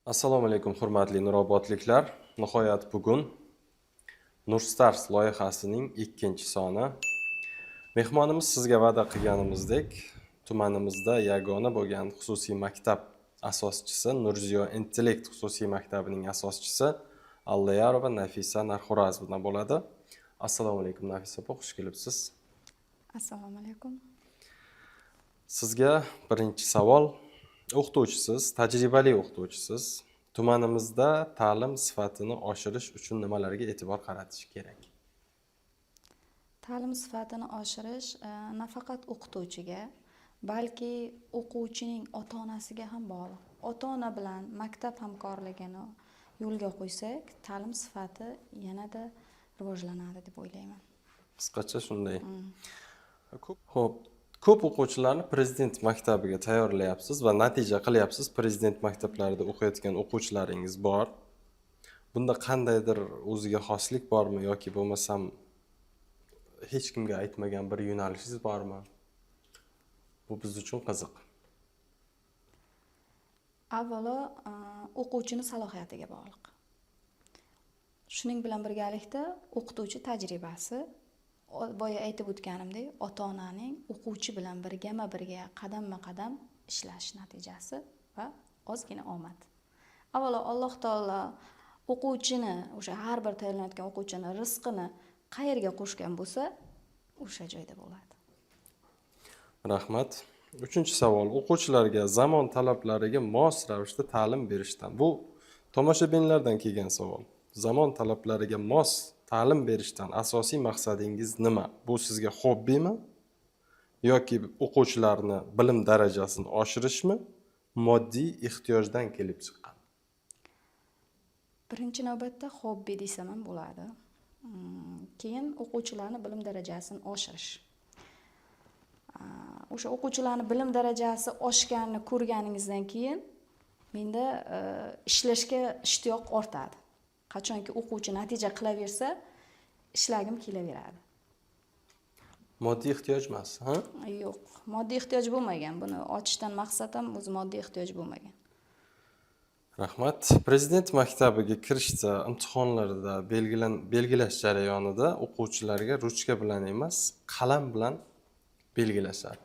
Assalomu alaykum hurmatli nurobodliklar. Nihoyat bugun Nurstars loyihasining 2-soni. Mehmonimiz sizga va'da qilganimizdek, tumanimizda yagona bo'lgan xususiy maktab asoschisi, Nurziyo Intellekt xususiy maktabining asoschisi Allayarova Nafisa Narxurazovna bo'ladi. Assalomu alaykum Nafisa opa, xush kelibsiz. Assalomu alaykum. Sizga birinchi savol. O'qituvchisiz, tajribali o'qituvchisiz. Tumanimizda ta'lim sifatini oshirish uchun nimalarga e'tibor qaratish kerak? Ta'lim sifatini oshirish nafaqat o'qituvchiga, balki o'quvchining ota-onasiga ham bog'liq. Ota-ona bilan maktab hamkorligini yo'lga qo'ysak, ta'lim sifati yanada rivojlanadi deb o'ylayman. Qisqacha shunday. Xo'p, ko'p o'quvchilarni prezident maktabiga tayyorlayapsiz va natija qilyapsiz. Prezident maktablarida o'qiyotgan o'quvchilaringiz bor. Bunda qandaydir o'ziga xoslik bormi yoki bo'lmasam hech kimga aytmagan bir yo'nalishingiz bormi? Bu biz uchun qiziq. Avvalo, o'quvchini salohiyatiga bog'liq. Shuning bilan birgalikda o'qituvchi tajribasi, boya aytib o'tganimdek, ota-onaning o'quvchi bilan birga qadamma-qadam ishlash natijasi va ozgina omad. Avvalo Alloh taolo o'quvchini, o'sha har bir tayyorlanayotgan o'quvchini rizqini qayerga qo'shgan bo'lsa, o'sha joyda bo'ladi. Rahmat. 3-savol. O'quvchilarga zamon talablariga mos ravishda ta'lim berishdan. Bu tomoshabinlardan kelgan savol. Zamon talablariga mos ta'lim berishdan asosiy maqsadingiz nima? Bu sizga hobbimi? Yoki o'quvchilarni bilim darajasini oshirishmi? Moddiy ehtiyojdan kelib chiqqan? Birinchi navbatda hobbi desam ham bo'ladi. Keyin o'quvchilarni bilim darajasini oshirish. O'sha o'quvchilarni bilim darajasi oshganini ko'rganingizdan keyin menda ishlashga ishtiyoq ortadi. Qachonki o'quvchi natija qilaversa, ishlagim kelaveradi. Moddiy ehtiyoj emas, ha? Yo'q, moddiy ehtiyoj bo'lmagan. Buni ochishdan maqsad ham o'zi moddiy ehtiyoj bo'lmagan. Rahmat. Prezident maktabiga kirishda, imtihonlarda belgilash jarayonida o'quvchilarga ruchka bilan emas, qalam bilan belgilashadi.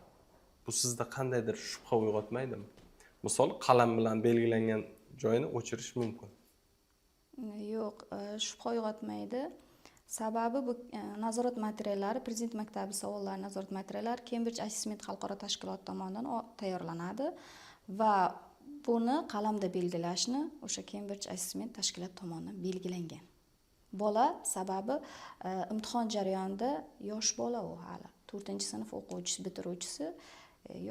Bu sizda qandaydir shubha uyg'otmaydimi? Misol, qalam bilan belgilangan joyini o'chirish mumkin. Yo'q, shubha uyg'otmaydi. Sababi bu nazorat materiallari, Prezident maktabi savollari nazorat materiallari Cambridge Assessment xalqaro tashkilot tomonidan tayyorlanadi va buni qalamda belgilashni o'sha Cambridge Assessment tashkilot tomonidan belgilangan. Bola sababi imtihon jarayonida yosh bola u hali 4-sinf o'quvchisi, bitiruvchisi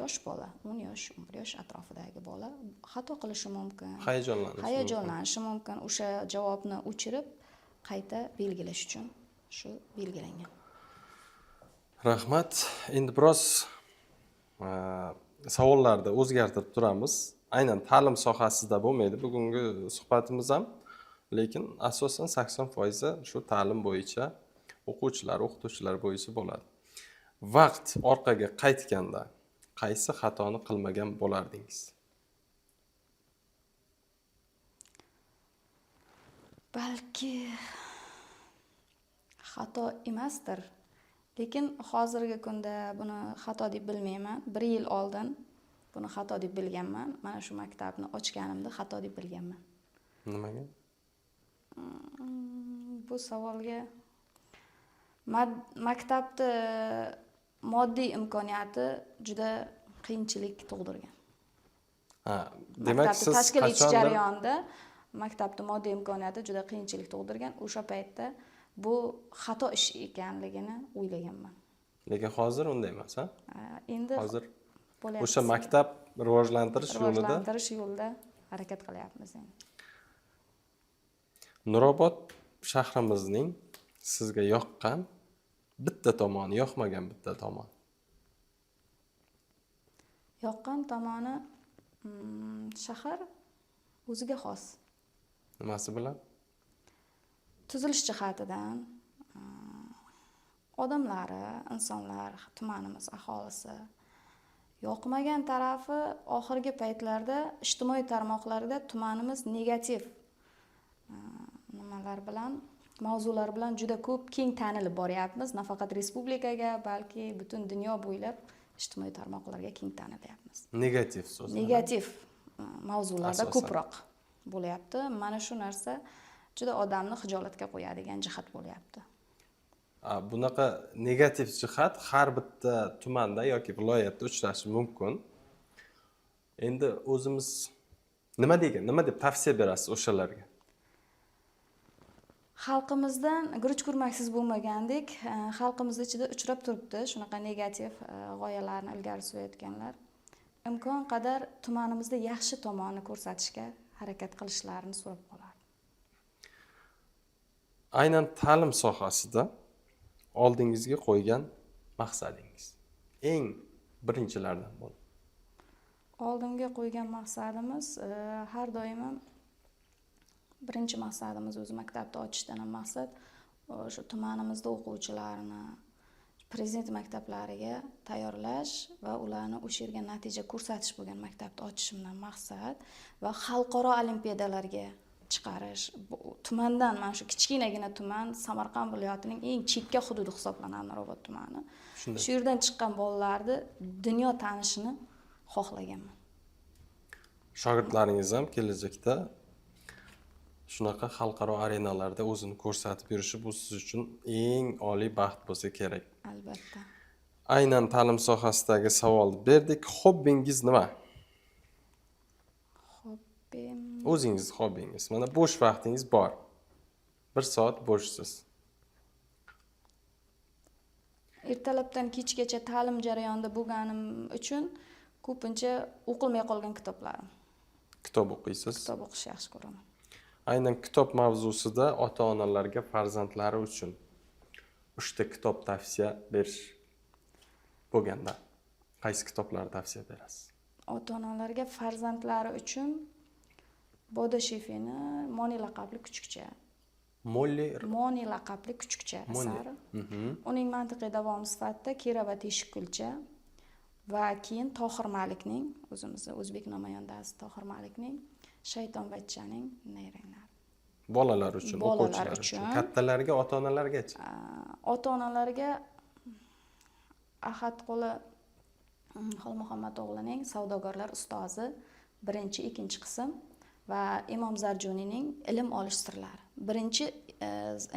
yosh bola, 10 yosh, 11 yosh atrofidagi bola xato qilishi mumkin. Hayajonlanishi mumkin. O'sha javobni o'chirib qayta belgilash uchun shu belgilangan. Rahmat. Endi biroz savollarda o'zgartirib turamiz. Aynan ta'lim sohasida bo'lmaydi bugungi suhbatimiz ham, lekin asosan 80% shu ta'lim bo'yicha o'quvchilar, o'qituvchilar bo'yicha bo'ladi. Vaqt orqaga qaytganda qaysi xatoni qilmagan bo'lardingiz? Balki xato emasdir, lekin hozirgi kunda buni xato deb bilmayman. 1 yil oldin buni xato deb bilganman. Mana shu maktabni ochganimda xato deb bilganman. Nimaga? Bu savolga maktabni moddiy imkoniyati juda qiyinchilik tug'dirgan. Demak siz tashkil etish jarayonida maktabni moddiy imkoniyati juda qiyinchilik tug'dirgan. O'sha paytda bu xato ish ekanligini o'ylaganman. Lekin hozir unday emas, ha? Endi hozir o'sha maktab rivojlantirish yo'lida harakat qilyapmiz endi. Nurobod shahrimizning sizga yoqqan bitta tomoni, yoqmagan bitta tomon. Yoqqan tomoni shahar o'ziga xos. Nimasi bilan? Tuzilish jihatidan odamlari, insonlar, tumanimiz aholisi Yoqmagan tarafi oxirgi paytlarda ijtimoiy tarmoqlarda tumanimiz negativ nimalar bilan, mavzular bilan juda ko'p keng tanilib boryapmiz. Nafaqat respublikaga, balki butun dunyo bo'ylab ijtimoiy tarmoqlarga keng tanilyapmiz. Negativ so'zlar. Negativ mavzularda Asosan. ko'proq bo'lyapti. Mana shu narsa juda odamni xijolatga qo'yadigan jihat bo'lyapti. Bunaqa negativ jihat har bitta tumanda yoki viloyatda uchrashi mumkin. Endi o'zimiz nima deb tavsiya berasiz o'shalarga? Xalqimizdan guruch kurmaksiz bo'lmagandek, xalqimiz ichida uchrab turibdi shunaqa negativ g'oyalarni ilgari surayotganlar. Imkon qadar tumanimizda yaxshi tomonni ko'rsatishga harakat qilishlarini so'rab qolardim. Aynan ta'lim sohasida oldingizga qo'ygan maqsadingiz eng birinchilardan bo'ldi. Oldimga qo'ygan maqsadimiz har doim birinchi maqsadimiz o'zi maktabni ochishdan ham maqsad o'sha tumanimizda o'quvchilarni prezident maktablariga tayyorlash va ularni o'sha yerga natija ko'rsatish bo'lgan maktabni ochishimdan maqsad va xalqaro olimpiadalarga chiqarish. Tumandan mana shu kichkinagina tuman Samarqand viloyatining eng chekka hududi hisoblanadi Nurobod tumani. Shu yerdan chiqqan bolalarni dunyo tanishini xohlaganman. Shogirdlaringiz ham kelajakda shunaqa xalqaro arenalarda o'zini ko'rsatib yurishi bu siz uchun eng oliy baxt bo'lsa kerak. Albatta. Aynan ta'lim sohasidagi savolni berdik. Hobbingiz nima? Hobbim. O'zingiz hobbingiz. Mana bo'sh vaqtingiz bor. 1 soat bo'shsiz. Ertalabdan kechgacha ta'lim jarayonida bo'lganim uchun ko'pincha o'qilmay qolgan kitoblarim. Kitob o'qiysiz? Kitob o'qishni yaxshi ko'raman. Aynan kitob mavzusida ota-onalarga farzandlari uchun 3 ta kitob tavsiya berish bo'lganda qaysi kitoblarni tavsiya berasiz? Ota-onalarga farzandlari uchun Bodo Shefini Moni laqabli kuchukcha. Moni laqabli kuchukcha asari. Uning mantiqiy davomi sifatida Kera va Teshikkulcha va keyin Tohir Malikning, o'zimizning o'zbek namoyandasi Tohir Malikning Shaytonbachchaning nayranglar. Bolalar uchun, o'quvchilar uchun, kattalarga, ota-onalargacha. Ota-onalarga Ahadquli Xolmuhammad o'g'lining Savdogarlar ustozi 1-2 qism va Imom Zarjuniyning ilm olish sirlari. Birinchi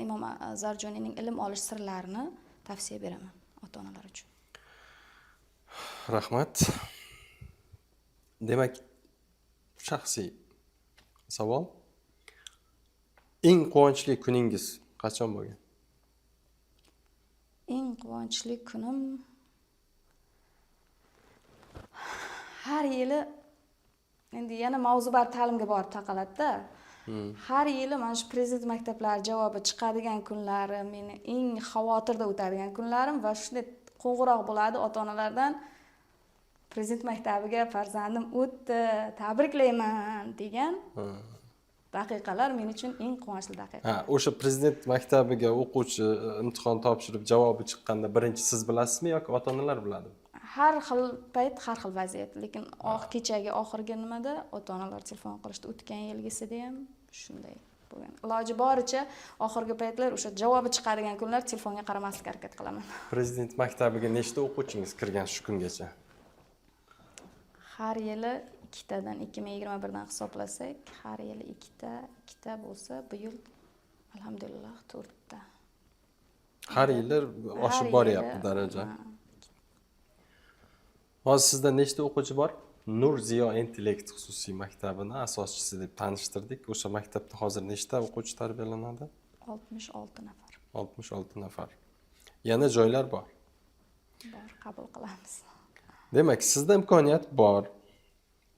Imom Zarjuniyning ilm olish sirlarini tavsiya beraman ota-onalar uchun. Rahmat. Demak, shaxsiy savol. Eng quvonchli kuningiz qachon bo'lgan? Eng quvonchli kunim har yili endi yana mavzubar ta'limga borib taqaladida. Har yili mana shu prezident maktablari javobi chiqadigan kunlari meni eng xavotirda o'tadigan kunlarim va shunday qo'ng'iroq bo'ladi ota-onalardan. Prezident maktabiga farzandim o'tdi, tabriklayman degan daqiqalar men uchun eng quvonchli daqiqalar. O'sha prezident maktabiga o'quvchi imtihon topshirib javobi chiqqanda birinchi siz bilasizmi yoki ota-onalar biladimi? Har xil payt, har xil vaziyat, lekin kechagi oxirgi nimada ota-onalar telefon qilishdi, o'tgan yilgisida ham shunday bo'lgan. Iloji boricha oxirgi paytlar o'sha javobi chiqadigan kunlar telefonga qaramaslikka harakat qilaman. Prezident maktabiga nechta o'quvchingiz kirgan shu kungacha? Har yili 2 tadan 2021 dan hisoblasak, har yili 2 ta bo'lsa, bu yil alhamdulillah 4 ta. Har yili oshib boryapti daraja. Hozir sizda nechta o'quvchi bor? Nur Ziyo intellekt xususiy maktabini asoschisi deb tanishtirdik. O'sha maktabda hozir nechta o'quvchi tarbiyalanadi? 66 nafar. 66 nafar. Yana joylar bor. Bor, qabul qilamiz. Demak, sizda imkoniyat bor.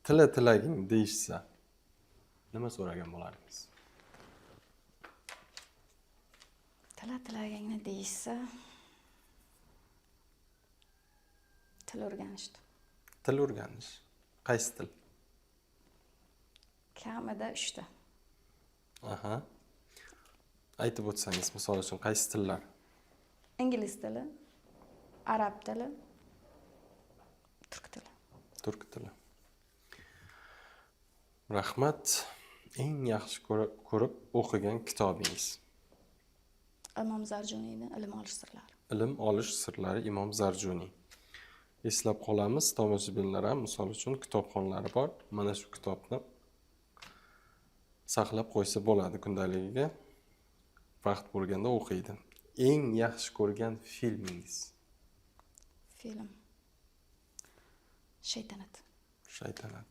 Tilaging deyishsa, nima so'ragan bo'lardingiz? Tilagingni deyishsa, til o'rganishdi. Til o'rganish. Qaysi til? Kamida 3 ta. Aha. Aytib o'tsangiz, misol uchun qaysi tillar? Ingliz tili, arab tili, turk tili. Turk tili. Rahmat. Eng yaxshi ko'rib o'qigan kitobingiz? Imom Zarjuniyning Ilm olish sirlari. Ilm olish sirlari Imom Zarjuniy. Eslab qolamiz, tomoshabinlar ham misol uchun kitobxonlari bor. Mana shu kitobni saqlab qo'ysa bo'ladi kundaligiga. Vaqt bo'lganda o'qiydi. Eng yaxshi ko'rgan filmingiz? Film. Shaytanat. Shaytanat.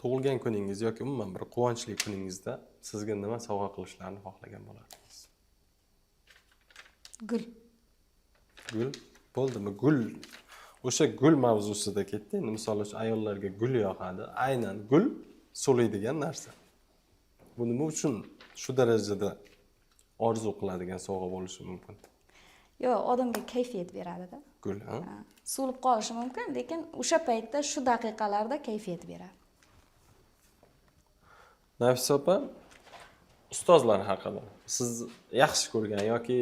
Tug'ilgan kuningiz yoki umuman bir quvonchli kuningizda sizga nima sovg'a qilishlarini xohlagan bo'lardingiz? Gul. Gul bo'ldimi? Gul. O'sha gul mavzusida ketdi. Endi misol uchun ayollarga gul yoqadi. Aynan gul so'liydigan narsa. Bu nima uchun shu darajada orzu qiladigan sovg'a bo'lishi mumkin? Yo'q, odamga kayfiyat beradi-da. Gul, ha? So'lib qolishi mumkin, lekin o'sha paytda shu daqiqalarda kayfiyat beradi. Nafisa opa, ustozlar haqida siz yaxshi ko'rgan yoki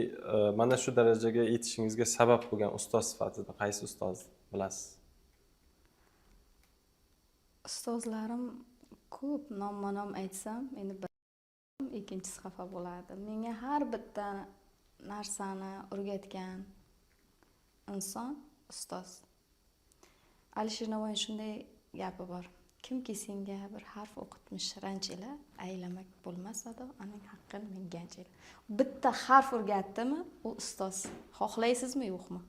mana shu darajaga yetishingizga sabab bo'lgan ustoz sifatida qaysi ustoz bilasiz? Ustozlarim ko'p, nomma-nom aytsam, endi ikkinchisi xafa bo'ladi. Menga har bitta narsani o'rgatgan inson ustoz. Alisher Navoiy shunday gapi bor. Kimki senga bir harf o'qitmish ranchila, aylamak bo'lmasa-da, uning haqqini menganchila. Bitta harf o'rgatdimi, u ustoz. Xohlaysizmi, yo'qmi?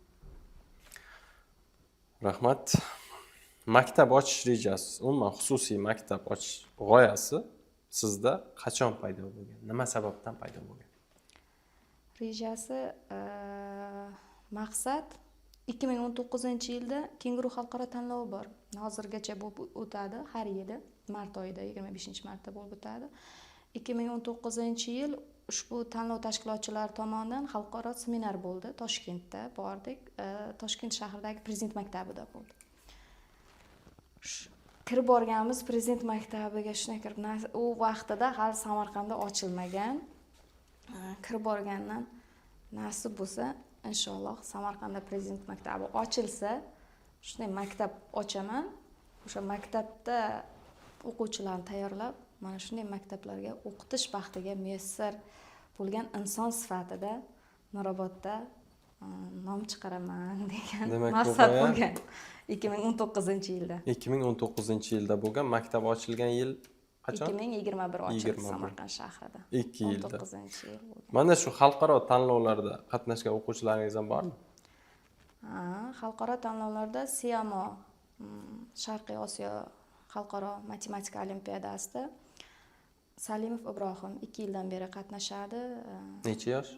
Rahmat. Maktab ochish rejasi, umuman xususiy maktab ochish g'oyasi sizda qachon paydo bo'lgan? Nima sababdan paydo bo'lgan? Rejasi, maqsad 2019-yilda Kenguru xalqaro tanlovi bor. Hozirgacha bo'lib o'tadi har yili, mart oyida 25-martda bo'lib o'tadi. 2019-yil ushbu tanlov tashkilotchilari tomonidan xalqaro seminar bo'ldi. Toshkentda bordik. Toshkent shahridagi Prezident maktabida bo'ldi. Kirib borganmiz Prezident maktabiga, shunday kirib, u vaqtida hali Samarqandda ochilmagan. Kirib borgandan nasib bo'lsa, inshaalloh Samarqandda Prezident maktabi ochilsa, shunday maktab ochaman. O'sha maktabda o'quvchilarni tayyorlab, mana shunday maktablarga o'qitish baxtiga muyassar bo'lgan inson sifatida Nurobodda nom chiqaraman degan maqsad bo'lgan 2019-yilda. 2019-yilda bo'lgan, maktab ochilgan yil qachon? 2021 ochildi Samarqand shahrida. 2 yilda. 19-yil bo'lgan. Mana shu xalqaro tanlovlarda qatnashgan o'quvchilaringiz ham bormi? Xalqaro tanlovlarda SIAMO, Sharqiy Osiyo xalqaro matematika olimpiadasida Salimov Ibrohim 2 yildan beri qatnashadi. Necha yosh?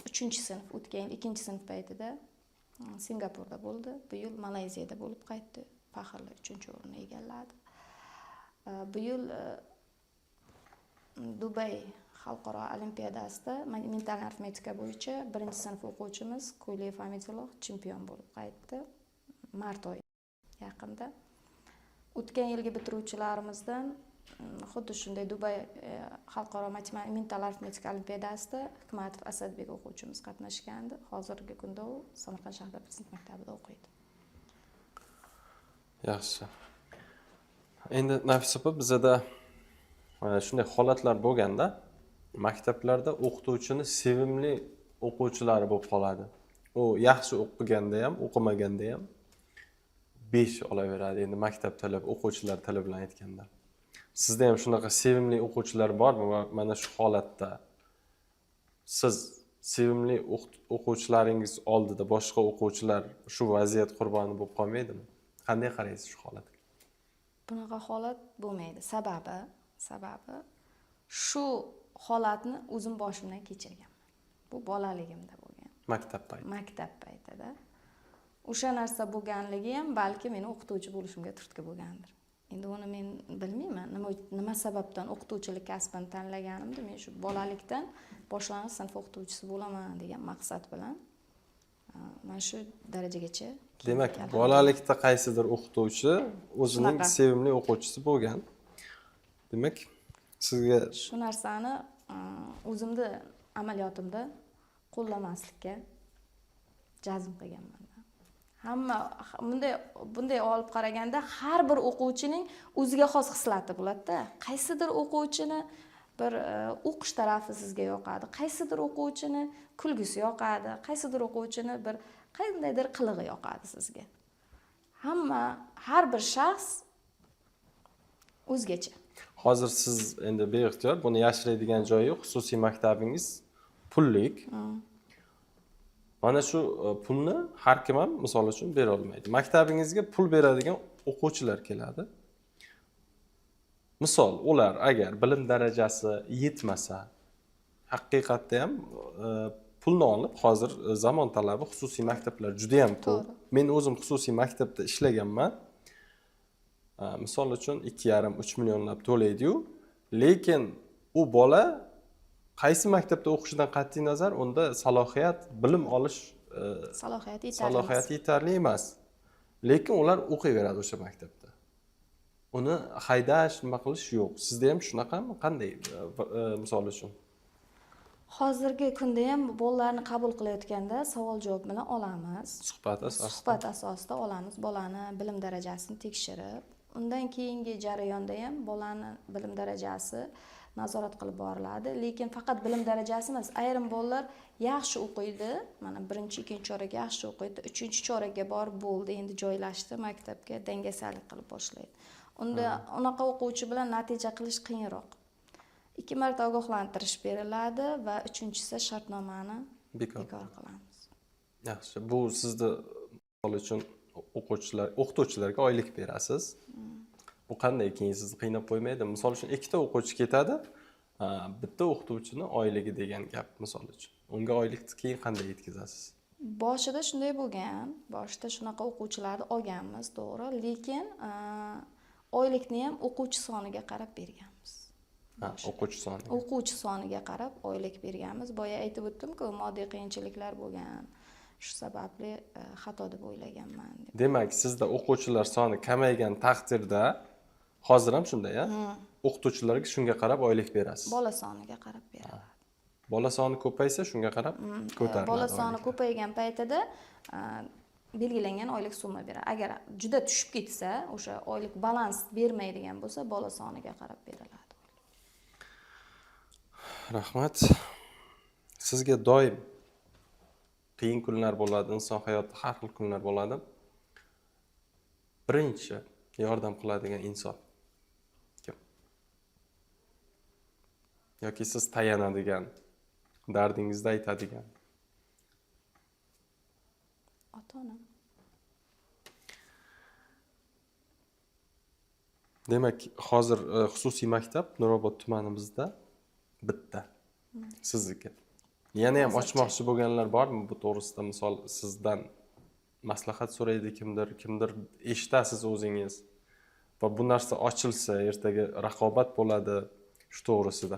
3-sinf, o'tgan yil 2-sinf paytida Singapurda bo'ldi. Bu yil Malayziyada bo'lib qaytdi. Faxrli 3-o'rinni egalladi. Bu yil Dubay xalqaro olimpiadasida mental arifmetika bo'yicha 1-sinf o'quvchimiz Ko'ylev Hamidulloh chempion bo'lib qaytdi. Mart oyi yaqinda. O'tgan yilgi bitiruvchilarimizdan xuddi shunday Dubay xalqaro mental arifmetika olimpiadasida Hikmatov Asadbek o'quvchimiz qatnashgandi. Hozirgi kunda u Samarqand shahrida Prezident maktabida o'qiydi. Yaxshi. Endi Nafisa opa, bizda shunday holatlar bo'lganda, maktablarda o'qituvchini sevimli o'quvchilari bo'lib qoladi. U yaxshi o'qiganda ham, o'qimaganda ham 5 olaveradi. Endi maktab talab, o'quvchilar tili bilan aytganda. Sizda ham shunaqa sevimli o'quvchilar bormi va mana shu holatda siz sevimli o'quvchilaringiz oldida boshqa o'quvchilar shu vaziyat qurboni bo'lib qolmaydimi? Qanday qaraysiz shu holatga? Bunaqa holat bo'lmaydi. Sababi shu holatni o'zim boshimdan kechirganman. Bu bolaligimda bo'lgan. Maktab paytida. O'sha narsa bo'lganligi ham balki meni o'qituvchi bo'lishimga turtki bo'lgandir. Endi uni men bilmayman, nima sababdan o'qituvchilik kasbini tanlaganimda, men shu bolalikdan boshlang'ich sinf o'qituvchisi bo'laman degan maqsad bilan mana shu darajagacha. Demak, bolalikda qaysidir o'qituvchi o'zining sevimli o'quvchisi bo'lgan. Demak, sizga shu narsani o'zimni amaliyotimda qo'llamaslikka jazm qilganman. Hamma bunday olib qaraganda har bir o'quvchining o'ziga xos xislati bo'ladi-da. Qaysidir o'quvchini bir o'qish tarafi sizga yoqadi, qaysidir o'quvchini kulgisi yoqadi, qaysidir o'quvchini bir qandaydir qilig'i yoqadi sizga. Har bir shaxs o'zgacha. Hozir siz endi beixtiyor buni yashiradigan joyi yo'q. Xususiy maktabingiz pullik. Mana shu pulni har kim ham misol uchun bera olmaydi. Maktabingizga pul beradigan o'quvchilar keladi. Misol, ular agar bilim darajasi yetmasa, haqiqatda ham pulni olib, hozir zamon talabi xususiy maktablar juda ham ko'p. Men o'zim xususiy maktabda ishlaganman. Misol uchun 2,5-3 millionlab to'laydi-yu, lekin u bola qaysi maktabda o'qishidan qat'iy nazar unda salohiyat, bilim olish salohiyati yetarli emas. Lekin ular o'qiyveradi o'sha maktabda. Uni haydash, nima qilish yo'q. Sizda ham shunaqami? Qanday misol uchun? Hozirgi kunda ham bolalarni qabul qilayotganda savol-javob bilan olamiz. Suhbat asosida olamiz bolani bilim darajasini tekshirib, undan keyingi jarayonda ham bolani bilim darajasi nazorat qilib boriladi. Lekin faqat bilim darajasi emas, ayrim bolalar yaxshi o'qiydi, mana 1-2 chorak yaxshi o'qiydi, 3-chorakka borib bo'ldi, endi joylashdi maktabga, dangasalik qilib boshlaydi. Unda unaqa o'quvchi bilan natija qilish qiyinroq. 2 marta ogohlantirish beriladi va 3-chisi shartnomani bekor qilamiz. Yaxshi. Bu sizni misol uchun o'qituvchilarga oylik berasiz. Bu qanday keyin sizni qiynab qo'ymaydi? Misol uchun 2 ta o'quvchi ketadi, bitta o'qituvchini oyligi degan gap misol uchun. Unga oylikni keyin qanday yetkazasiz? Boshida shunday bo'lgan. Boshida shunaqa o'quvchilarni olganmiz, to'g'ri, lekin oylikni ham o'quvchi soniga qarab berganmiz. O'quvchi soniga qarab oylik berganmiz. Boya aytib o'tdim-ku, moddiy qiyinchiliklar bo'lgan. Shu sababli xato deb o'ylaganman. Demak, sizda o'quvchilar soni kamaygan taqdirda hozir ham shunday-a? O'qituvchilarga shunga qarab oylik berasiz. Bola soniga qarab beriladi. Bola soni ko'paysa shunga qarab ko'tariladi. Bola soni ko'paygan paytida belgilangan oylik summa beradi. Agar juda tushib ketsa, o'sha oylik balans bermaydigan bo'lsa, bola soniga qarab beriladi. Rahmat. Sizga doim qiyin kunlar bo'ladi, inson hayotida har xil kunlar bo'ladi. Birinchi yordam qiladigan inson kim? Yoki siz tayanadigan, dardingizni aytadigan? Ota-onam. Demak, hozir xususiy maktab Nurobod tumanimizda bitta. Sizniki. Yana ham ochmoqchi bo'lganlar bormi bu to'g'risida? Misol sizdan maslahat so'raydi kimdir eshitasiz o'zingiz. Va bu narsa ochilsa, ertaga raqobat bo'ladi shu to'g'risida.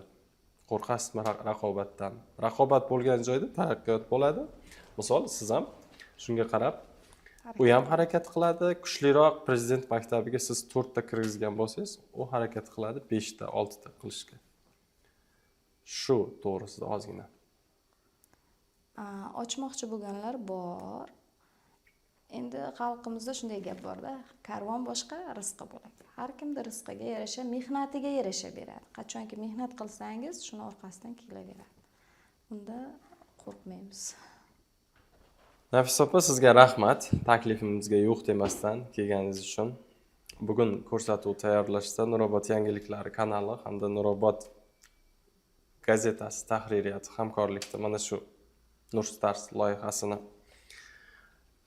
Qo'rqasizmi raqobatdan? Raqobat bo'lgan joyda taraqqiyot bo'ladi. Misol siz ham shunga qarab u ham harakat qiladi. Kuchliroq prezident maktabiga siz 4 ta kirgizgan bo'lsangiz, u harakat qiladi 5 ta, 6 ta qilishga. Shu to'g'risida ozgina. Ochmoqchi bo'lganlar bor. Endi xalqimizda shunday gap bor-da, karvon boshqa, rizqi bo'ladi. Har kimda rizqiga yarasha, mehnatiga yarasha beradi. Qachonki mehnat qilsangiz, shuni orqasidan kelaveradi. Unda qo'rqmaymiz. Nafisa opa, sizga rahmat. Taklifimizga yo'q demasdan kelganingiz uchun. Bugun ko'rsatuv tayyorlashda Nurobod yangiliklari kanali hamda Nurobod gazetasi tahririyati hamkorlikda mana shu Nurstars loyihasini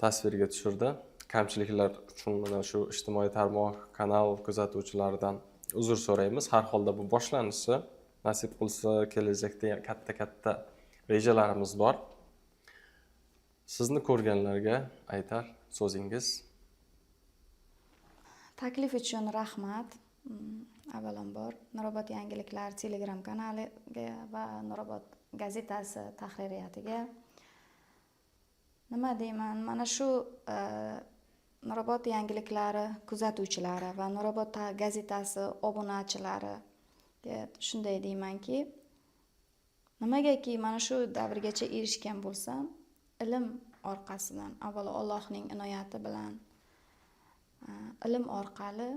tasvirga tushirdi. Kamchiliklar uchun mana shu ijtimoiy tarmoq kanal kuzatuvchilaridan uzr so'raymiz. Har holda bu boshlanishi, nasib qilsa kelajakda katta rejalarimiz bor. Sizni ko'rganlarga aytar so'zingiz. Taklif uchun rahmat. Avvalambor Nurobod yangiliklar Telegram kanaliga va Nurobod gazetasi tahririyatiga nima deyman, mana shu Nurobod yangiliklari kuzatuvchilari va Nurobod gazetasi obunachilariga shunday deymanki, nimagaki mana shu davrgacha erishgan bo'lsam, ilm orqasidan avvalo Allohning inoyati bilan ilm orqali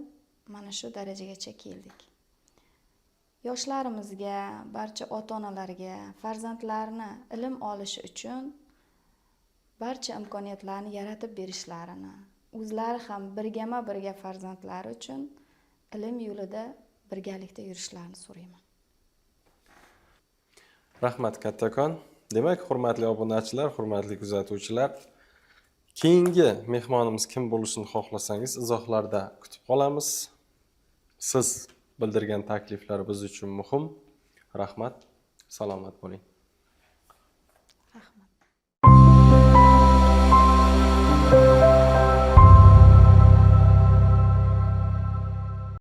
mana shu darajagacha keldik. Yoshlarimizga, barcha ota-onalarga farzandlarini ilm olishi uchun barcha imkoniyatlarni yaratib berishlarini, o'zlari ham birgama-birga farzandlari uchun ilm yo'lida birgalikda yurishlarini so'rayman. Rahmat kattakon. Demak, hurmatli obunachilar, hurmatli kuzatuvchilar, keyingi mehmonimiz kim bo'lishini xohlasangiz izohlarda kutib qolamiz. Siz bildirgan takliflar biz uchun muhim. Rahmat. Salomat bo'ling.